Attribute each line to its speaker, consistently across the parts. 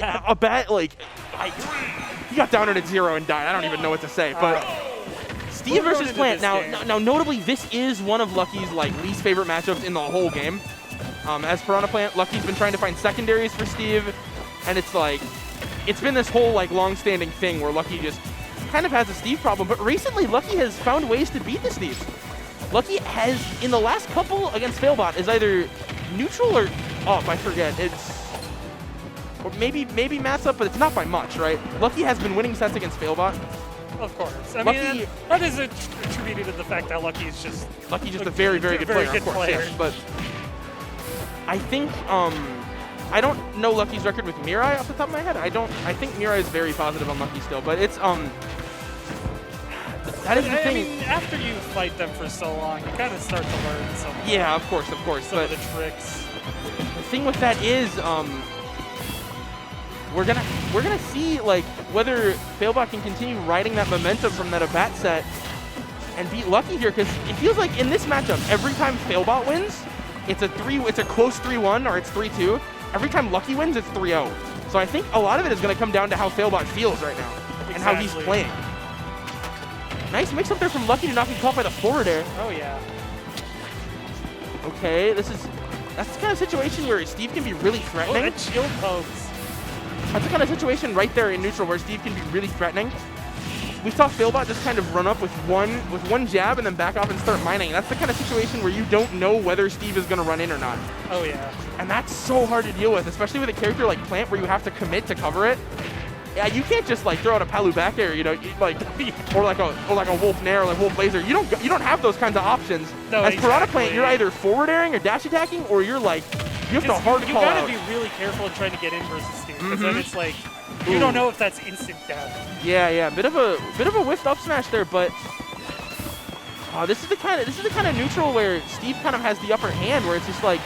Speaker 1: a bad, like, he got down at 0 and died. I don't even know what to say, but Steve versus Plant. Now, notably, this is one of Lucky's like least favorite matchups in the whole game. As Piranha Plant, Lucky's been trying to find secondaries for Steve, and it's like, it's been this whole like long-standing thing where Lucky just kind of has a Steve problem. But recently, Lucky has found ways to beat the Steves. Lucky has, in the last couple against Failbot, is either neutral or off. I forget. It's or maybe Matsup, but it's not by much, right? Lucky has been winning sets against Failbot.
Speaker 2: Of course. I mean, that is attributed to the fact that Lucky is just
Speaker 1: a very, very good player, of course. Yes, but I think I don't know Lucky's record with Mirai off the top of my head. I think Mirai is very positive on Lucky still, but it's that is the thing.
Speaker 2: I mean, after you fight them for so long, you kind of start to learn some.
Speaker 1: Yeah, of course.
Speaker 2: Some of the tricks.
Speaker 1: The thing with that is, we're gonna see like whether Failbot can continue riding that momentum from that Abat set and beat Lucky here, because it feels like in this matchup, every time Failbot wins, it's a close 3-1 or it's 3-2. Every time Lucky wins, it's 3-0. So I think a lot of it is gonna come down to how Failbot feels right now and how he's playing. Nice mix up there from Lucky to not be caught by the forward air.
Speaker 2: Oh yeah.
Speaker 1: Okay, that's the kind of situation where Steve can be really threatening.
Speaker 2: Oh, that shield pokes.
Speaker 1: That's the kind of situation right there in neutral where Steve can be really threatening. We saw Failbot just kind of run up with one jab and then back off and start mining. That's the kind of situation where you don't know whether Steve is going to run in or not.
Speaker 2: Oh yeah.
Speaker 1: And that's so hard to deal with, especially with a character like Plant where you have to commit to cover it. Yeah, you can't just like throw out a Palu back air, you know, like or like a Wolf Nair or like Wolf Laser. You don't have those kinds of options.
Speaker 2: No,
Speaker 1: as
Speaker 2: exactly.
Speaker 1: Piranha Plant, you're either forward airing or dash attacking, or you're like you have to hard call out.
Speaker 2: You gotta be really careful in trying to get in versus Steve, because then it's like you don't know if that's instant death.
Speaker 1: Yeah, bit of a whiffed up smash there, but this is the kind of neutral where Steve kind of has the upper hand, where it's just like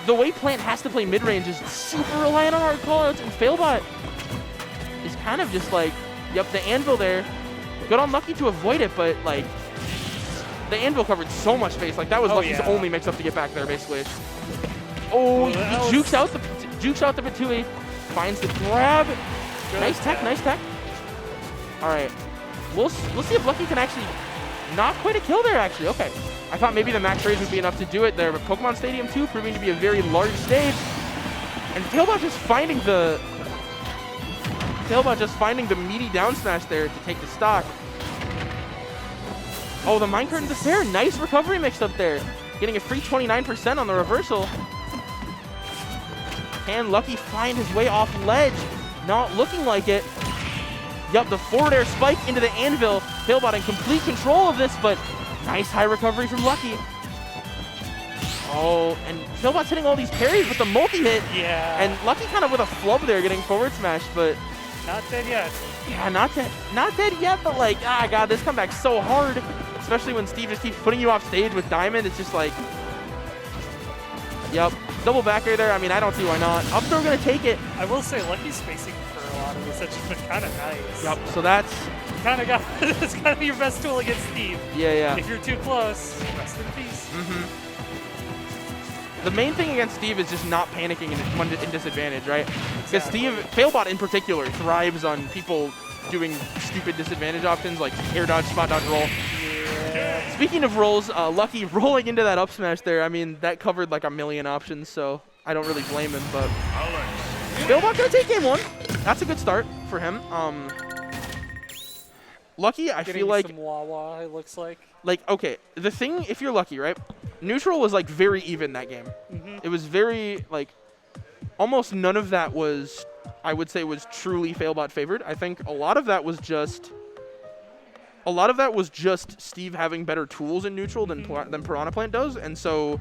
Speaker 1: the way Plant has to play mid-range is super reliant on hard callouts, and Failbot is kind of just like, yep, the anvil there. Good on Lucky to avoid it, but like the anvil covered so much space. Like that was Lucky's only mix-up to get back there, basically. Oh, he jukes out the Patui, finds the grab. Nice tech. All right, we'll see if Lucky can actually not quite a kill there. Actually, okay. I thought maybe the max raise would be enough to do it there, but Pokemon Stadium 2 proving to be a very large stage. And Failbot just finding the meaty down smash there to take the stock. Oh, the Minecart and Despair. Nice recovery mix up there. Getting a free 29% on the reversal. Can Lucky find his way off ledge? Not looking like it. Yup, the forward air spike into the anvil. Failbot in complete control of this, but nice high recovery from Lucky. Oh, and Failbot's hitting all these parries with the multi-hit.
Speaker 2: Yeah.
Speaker 1: And Lucky kind of with a flub there getting forward smash, but
Speaker 2: not dead yet.
Speaker 1: Yeah, not dead yet, but like, God, this comeback's so hard. Especially when Steve just keeps putting you off stage with Diamond. It's just like, yep. Double back air there. I mean, I don't see why not. Up throw gonna take it.
Speaker 2: I will say, Lucky's spacing for a lot of this has just been kind of nice.
Speaker 1: Yep, so that's
Speaker 2: it's kind of your best tool against Steve.
Speaker 1: Yeah.
Speaker 2: If you're too close, rest in peace.
Speaker 1: The main thing against Steve is just not panicking in disadvantage, right? Because Steve, Failbot in particular, thrives on people doing stupid disadvantage options like air dodge, spot dodge, roll.
Speaker 2: Yeah.
Speaker 1: Speaking of rolls, Lucky rolling into that up smash there, I mean, that covered like a million options, so I don't really blame him, but Failbot gonna take game one. That's a good start for him. Lucky, I feel like
Speaker 2: some wah-wah, it looks like.
Speaker 1: Like, okay, the thing, if you're Lucky, right? Neutral was like very even that game. It was very like almost none of that was, I would say, was truly Failbot favored. I think a lot of that was just Steve having better tools in neutral than Piranha Plant does, and so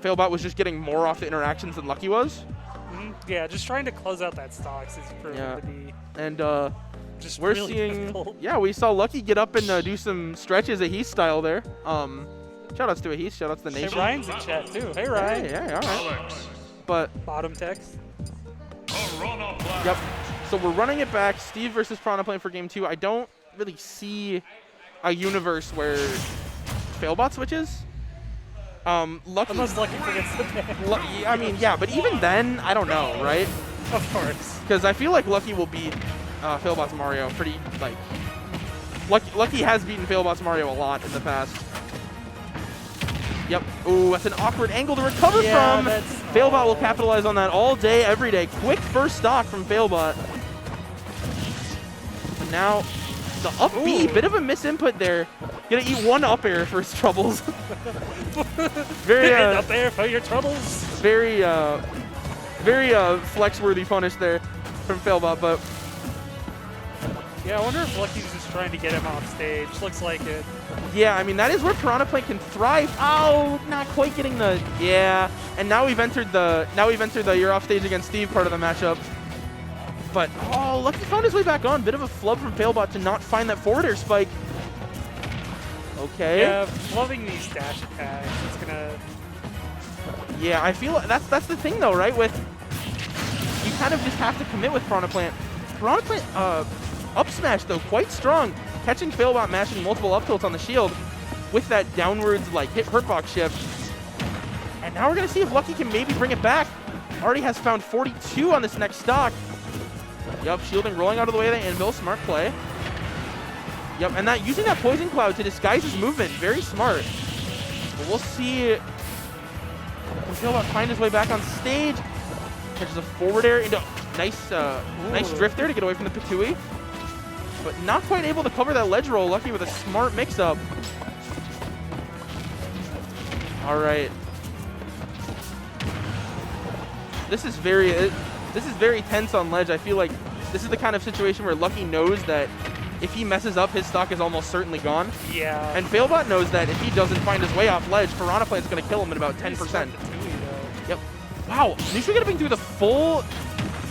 Speaker 1: Failbot was just getting more off the interactions than Lucky was.
Speaker 2: Yeah, just trying to close out that stocks is proven to be.
Speaker 1: And
Speaker 2: just
Speaker 1: we're
Speaker 2: really
Speaker 1: seeing,
Speaker 2: difficult.
Speaker 1: yeah, we saw Lucky get up and do some stretches Ahis style there. Shoutouts to Ahis, shoutouts to the nation.
Speaker 2: Hey, Ryan's in chat too. Hey, Ryan.
Speaker 1: Yeah, all right. But
Speaker 2: bottom text.
Speaker 1: Yep. So we're running it back. Steve versus Piranha Plant for game 2. I don't really see a universe where Failbot switches. Lucky.
Speaker 2: Unless Lucky forgets the ban.
Speaker 1: I mean, yeah, but even then, I don't know, right?
Speaker 2: Of course.
Speaker 1: Because I feel like Lucky will beat Failbot's Mario pretty, like... Lucky has beaten Failbot's Mario a lot in the past. Yep. Ooh, that's an awkward angle to recover from. Failbot will capitalize on that all day, every day. Quick first stock from Failbot. And now, the up B, bit of a misinput there. Gonna eat one up air for his troubles. Very
Speaker 2: up air for your troubles.
Speaker 1: Very flex-worthy punish there from Failbot, but
Speaker 2: yeah, I wonder if Lucky's just trying to get him off stage. Looks like it.
Speaker 1: yeah, I mean that is where Piranha Plant can thrive. Oh, not quite getting the and now we've entered the you're off stage against Steve part of the matchup. But oh, Lucky found his way back on. Bit of a flub from Failbot to not find that forward air spike. Okay.
Speaker 2: Yeah, loving these dash attacks. It's gonna.
Speaker 1: Yeah, I feel that's the thing though, right? With you kind of just have to commit with Piranha Plant. Piranha Plant up smash though, quite strong, catching Failbot mashing multiple up tilts on the shield with that downwards like hurtbox shift. And now we're gonna see if Lucky can maybe bring it back. Already has found 42 on this next stock. Yup, shielding rolling out of the way of the anvil, smart play. Yep, and that using that poison cloud to disguise his movement, very smart. But we'll see. Can Failbot find his way back on stage? Catches a forward air into nice drift there to get away from the Patui. But not quite able to cover that ledge roll. Lucky with a smart mix-up. All right. This is very tense on ledge. I feel like this is the kind of situation where Lucky knows that if he messes up, his stock is almost certainly gone.
Speaker 2: Yeah.
Speaker 1: And Failbot knows that if he doesn't find his way off ledge, Piranha Plant's going to kill him in about 10%. Yep. Wow, neutral getting through the full...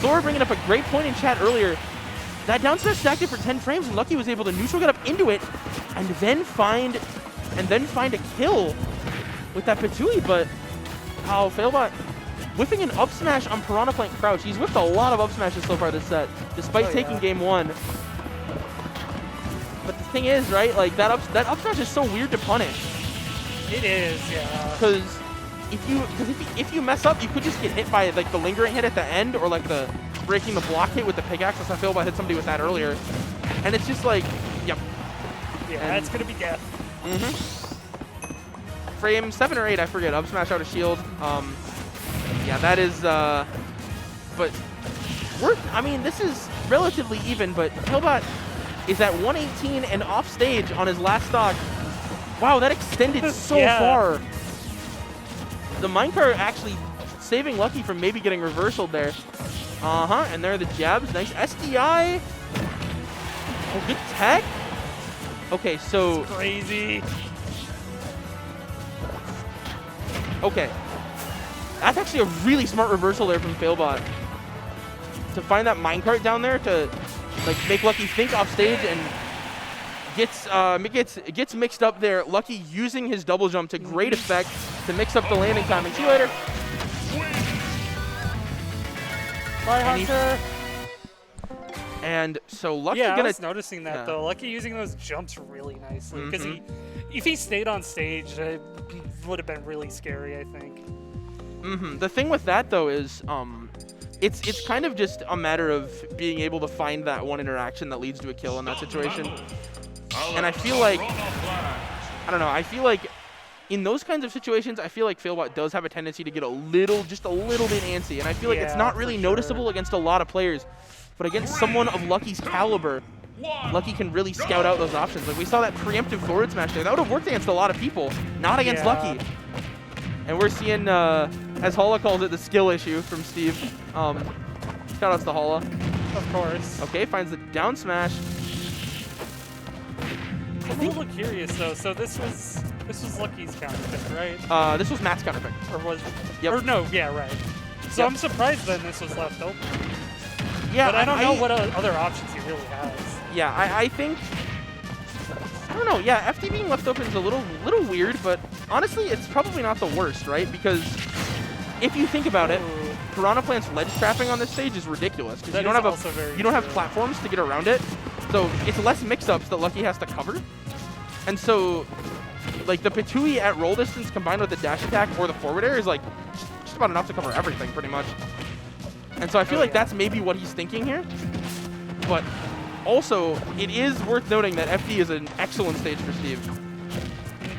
Speaker 1: Thor bringing up a great point in chat earlier. That down smash stacked it for 10 frames, and Lucky was able to neutral get up into it, and then find a kill with that Patui. But how Failbot whipping an up smash on Piranha Plant crouch. He's whipped a lot of up smashes so far this set, despite taking game one. But the thing is, right, like that up smash is so weird to punish.
Speaker 2: It is, yeah.
Speaker 1: Because if you mess up, you could just get hit by like the lingering hit at the end, or like the breaking the block hit with the pickaxe. That's how Failbot hit somebody with that earlier. And it's just like, yep.
Speaker 2: Yeah, that's gonna be death.
Speaker 1: Frame 7 or 8, I forget. Up smash out of shield. Yeah, that is. But I mean, this is relatively even. But Failbot is at 118 and off stage on his last stock. Wow, that extended so far. The minecart actually saving Lucky from maybe getting reversaled there. And there are the jabs. Nice SDI. Oh, good tech. Okay, so...
Speaker 2: That's crazy.
Speaker 1: Okay. That's actually a really smart reversal there from Failbot. To find that minecart down there to like make Lucky think off stage, and gets mixed up there. Lucky using his double jump to great effect to mix up the landing timing. See you later.
Speaker 2: Bye, Hunter.
Speaker 1: And so Lucky
Speaker 2: I was noticing that though. Lucky using those jumps really nicely, because if he stayed on stage, it would have been really scary, I think.
Speaker 1: The thing with that though is it's kind of just a matter of being able to find that one interaction that leads to a kill in that situation. And I feel like, I don't know, I feel like in those kinds of situations, I feel like Failbot does have a tendency to get just a little bit antsy. And I feel like it's not really noticeable against a lot of players. But against someone of Lucky's caliber, Lucky can really scout out those options. Like we saw that preemptive forward smash there. That would have worked against a lot of people, not against Lucky. And we're seeing, as Holla calls it, the skill issue from Steve. Shout outs to Holla.
Speaker 2: Of course.
Speaker 1: Okay, finds the down smash.
Speaker 2: I'm a little curious though. So this was Lucky's counter pick, right?
Speaker 1: This was Matt's counter pick.
Speaker 2: Or was?
Speaker 1: Yep.
Speaker 2: Or no? Yeah, right. So I'm surprised then this was left open.
Speaker 1: Yeah,
Speaker 2: but I don't know what other options he really has.
Speaker 1: Yeah, I think. I don't know. Yeah, FD being left open is a little weird, but honestly, it's probably not the worst, right? Because if you think about it, Piranha Plant's ledge trapping on this stage is ridiculous because you don't have platforms to get around it, so it's less mix-ups that Lucky has to cover, and so like the Patui at roll distance combined with the dash attack or the forward air is like just about enough to cover everything pretty much. And so I feel like that's maybe what he's thinking here. But also, it is worth noting that FD is an excellent stage for Steve.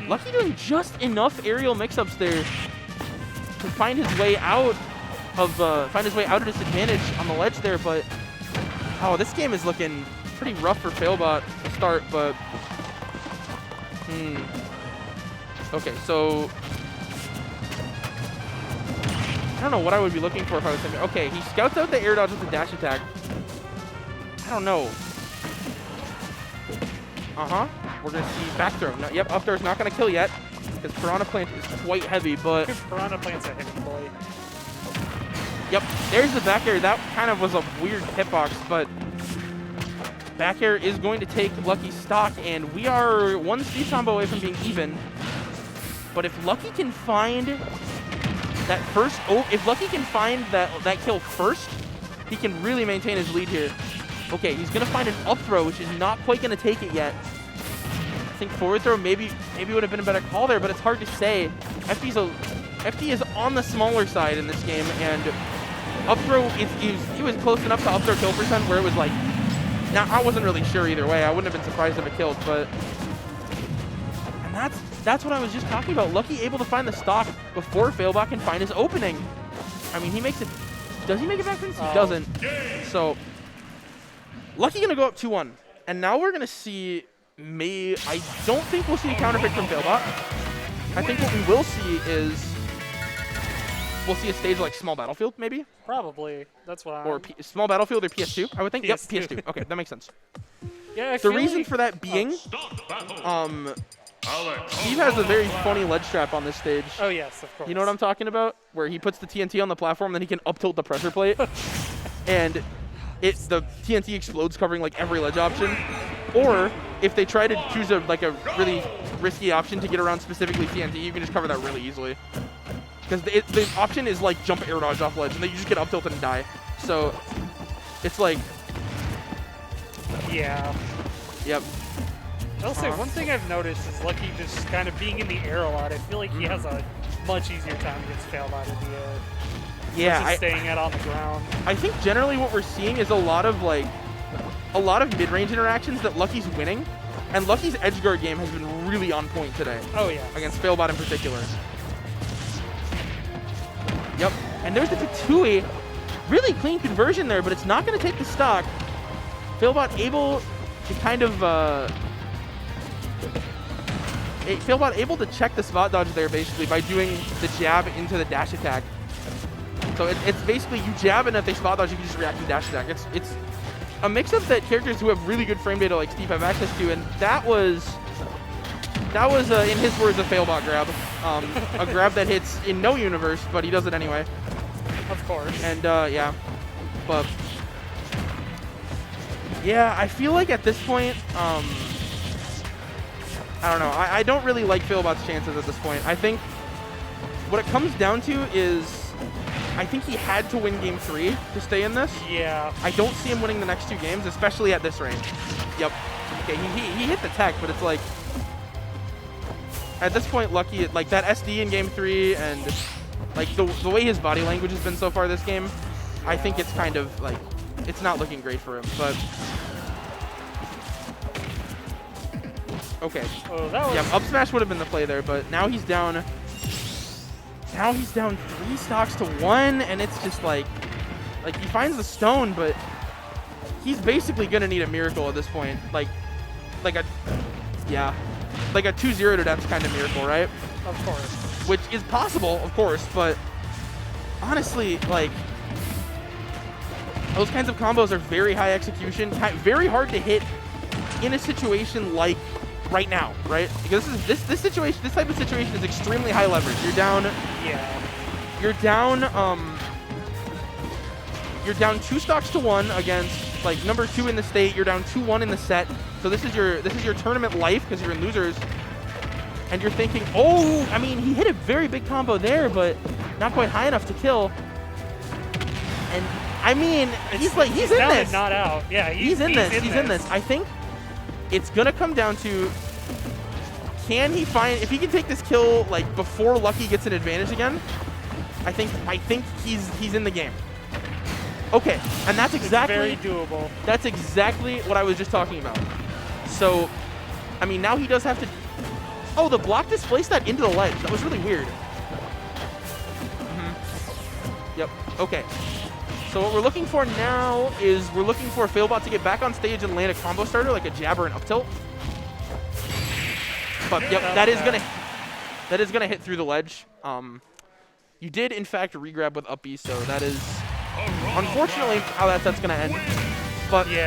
Speaker 1: Lucky doing just enough aerial mix-ups there to find his way out of a disadvantage on the ledge there. But oh, this game is looking pretty rough for Failbot to start. But okay, so I don't know what I would be looking for if I was thinking. Okay, he scouts out the air dodge with the dash attack. I don't know. We're going to see back throw. No, yep, up throw is not going to kill yet because Piranha Plant is quite heavy, but...
Speaker 2: Piranha Plant's a heavy boy.
Speaker 1: Yep, there's the back air. That kind of was a weird hitbox, but back air is going to take Lucky's stock, and we are one Steve combo away from being even. But if Lucky can find that first... if Lucky can find that kill first, he can really maintain his lead here. Okay, he's going to find an up throw, which is not quite going to take it yet. I think forward throw maybe would have been a better call there, but it's hard to say. FD is on the smaller side in this game, and up throw he was close enough to up throw kill percent where it was like, now I wasn't really sure either way. I wouldn't have been surprised if it killed, but and that's what I was just talking about. Lucky able to find the stock before Failbot can find his opening. I mean, he makes it. Does he make it back since? He doesn't. So Lucky gonna go up 2-1, and now we're gonna see. I don't think we'll see a counter pick from Failbot. I think what we will see is we'll see a stage like Small Battlefield, maybe.
Speaker 2: Probably. That's what
Speaker 1: Or Small Battlefield or PS2, I would think.
Speaker 2: PS2.
Speaker 1: Yep, PS2. Okay, that makes sense.
Speaker 2: Yeah,
Speaker 1: the reason for that being, Steve has a very funny ledge trap on this stage.
Speaker 2: Oh, yes, of course.
Speaker 1: You know what I'm talking about? Where he puts the TNT on the platform, then he can up tilt the pressure plate. And the TNT explodes, covering like every ledge option. Or if they try to choose a really risky option to get around specifically TNT, you can just cover that really easily. Because the option is like jump air dodge off ledge, and then you just get up tilted and die. So it's like,
Speaker 2: yeah.
Speaker 1: Yep.
Speaker 2: I'll say one thing I've noticed is Lucky just kind of being in the air a lot. I feel like he has a much easier time against Failbot in the air.
Speaker 1: Yeah,
Speaker 2: staying out on the ground.
Speaker 1: I think generally what we're seeing is a lot of mid-range interactions that Lucky's winning, and Lucky's edge guard game has been really on point today.
Speaker 2: Oh yeah.
Speaker 1: Against Failbot in particular. Yep, and there's the Tatui. Really clean conversion there, but it's not going to take the stock. Failbot able to kind of Failbot able to check the spot dodge there basically by doing the jab into the dash attack. So it's basically you jab, and if they spot dodge, you can just react to dash attack. It's a mix-up that characters who have really good frame data like Steve have access to, and that was in his words a Failbot grab, a grab that hits in no universe, but he does it anyway.
Speaker 2: Of course.
Speaker 1: And yeah, but yeah, I feel like at this point, I don't know. I don't really like Failbot's chances at this point. I think what it comes down to is I think he had to win game 3 to stay in this.
Speaker 2: Yeah.
Speaker 1: I don't see him winning the next 2 games, especially at this range. Yep. Okay, he hit the tech, but it's like at this point, Lucky, like that SD in game 3 and like the way his body language has been so far this game, I think it's kind of like it's not looking great for him. But okay.
Speaker 2: Oh, that was...
Speaker 1: Yeah, up smash would have been the play there, but now he's down. Now he's down 3 stocks to 1, and it's just like he finds the stone, but he's basically gonna need a miracle at this point, like a 2-0 to death kind of miracle, right?
Speaker 2: Of course.
Speaker 1: Which is possible, of course, but honestly, like those kinds of combos are very high execution, very hard to hit in a situation like right now, right? Because this type of situation is extremely high leverage. You're down.
Speaker 2: Yeah.
Speaker 1: You're down 2 stocks to 1 against like number 2 in the state. You're down 2-1 in the set. So this is your tournament life because you're in losers. And you're thinking, oh, I mean, he hit a very big combo there, but not quite high enough to kill. And I mean, he's in
Speaker 2: down
Speaker 1: this.
Speaker 2: And not out. Yeah,
Speaker 1: he's in this. I think it's gonna come down to, can he find, if he can take this kill like before Lucky gets an advantage again, I think he's in the game. Okay, and that's exactly
Speaker 2: It's very doable.
Speaker 1: That's exactly what I was just talking about. So, I mean, now he does have to. Oh, the block displaced that into the ledge. That was really weird. Yep. Okay. So what we're looking for now is we're looking for Failbot to get back on stage and land a combo starter like a jabber and up tilt. But yep, that is gonna hit through the ledge. You did in fact regrab with up B, so that is unfortunately how that set's gonna end. But
Speaker 2: Yeah.